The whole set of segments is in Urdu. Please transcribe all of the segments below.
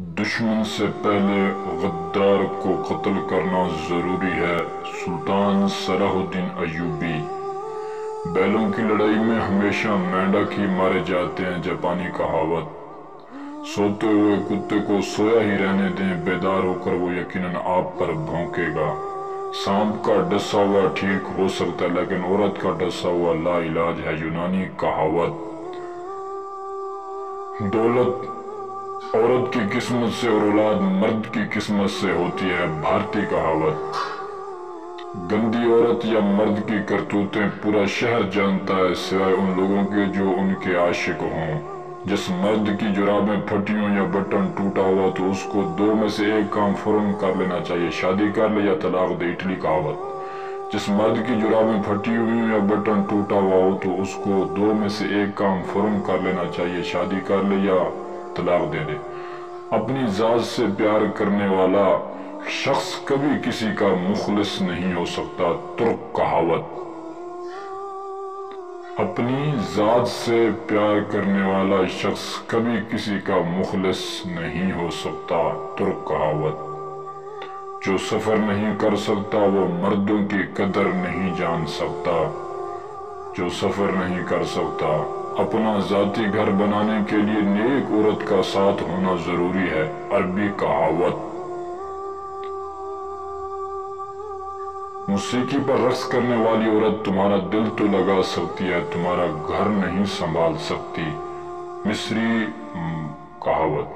دشمن سے پہلے غدار کو قتل کرنا ضروری ہے۔ سلطان صلاح الدین ایوبی۔ بیلوں کی لڑائی میں ہمیشہ مینڈک ہی مارے جاتے ہیں، جاپانی کہاوت۔ سوتے ہوئے کتے کو سویا ہی رہنے دیں، بیدار ہو کر وہ یقیناً آپ پر بھونکے گا۔ سانپ کا ڈسا ہوا ٹھیک ہو سکتا ہے، لیکن عورت کا ڈسا ہوا لا علاج ہے، یونانی کہاوت۔ دولت عورت کی قسمت سے اور اولاد مرد کی قسمت سے ہوتی ہے، بھارتی کہاوت۔ گندی عورت یا مرد کی کرتوتیں پورا شہر جانتا ہے، سوائے ان لوگوں کے جو ان کے عاشق ہوں۔ جس مرد کی جرابیں پھٹی ہوں یا بٹن ٹوٹا ہوا تو اس کو دو میں سے ایک کام فوراً کر لینا چاہیے، شادی کر لے یا طلاق دے، اٹلی کہاوت۔ جس مرد کی جرابیں پھٹی ہوئی ہوں یا بٹن ٹوٹا ہوا ہو تو اس کو دو میں سے ایک کام فوراً کر لینا چاہیے، شادی کر لے یا طلاق دے دے۔ اپنی ذات سے پیار کرنے والا شخص کبھی کسی کا مخلص نہیں ہو سکتا، ترک کہاوت۔ اپنی ذات سے پیار کرنے والا شخص کبھی کسی کا مخلص نہیں ہو سکتا، ترک کہاوت۔ جو سفر نہیں کر سکتا وہ مردوں کی قدر نہیں جان سکتا۔ جو سفر نہیں کر سکتا۔ اپنا ذاتی گھر بنانے کے لیے نیک عورت کا ساتھ ہونا ضروری ہے، عربی کہاوت۔ موسیقی پر رقص کرنے والی عورت تمہارا دل تو لگا سکتی ہے، تمہارا گھر نہیں سنبھال سکتی، مصری کہاوت۔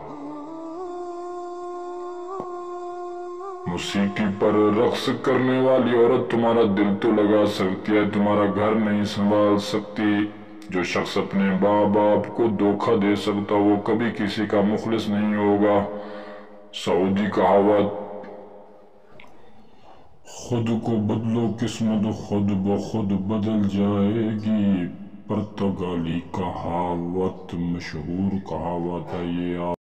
موسیقی پر رقص کرنے والی عورت تمہارا دل تو لگا سکتی ہے، تمہارا گھر نہیں سنبھال سکتی۔ جو شخص اپنے ماں باپ کو دھوکہ دے سکتا وہ کبھی کسی کا مخلص نہیں ہوگا، سعودی کہاوت۔ خود کو بدلو، قسمت خود بخود بدل جائے گی، پرتگالی کہاوت، مشہور کہاوت ہے یہ۔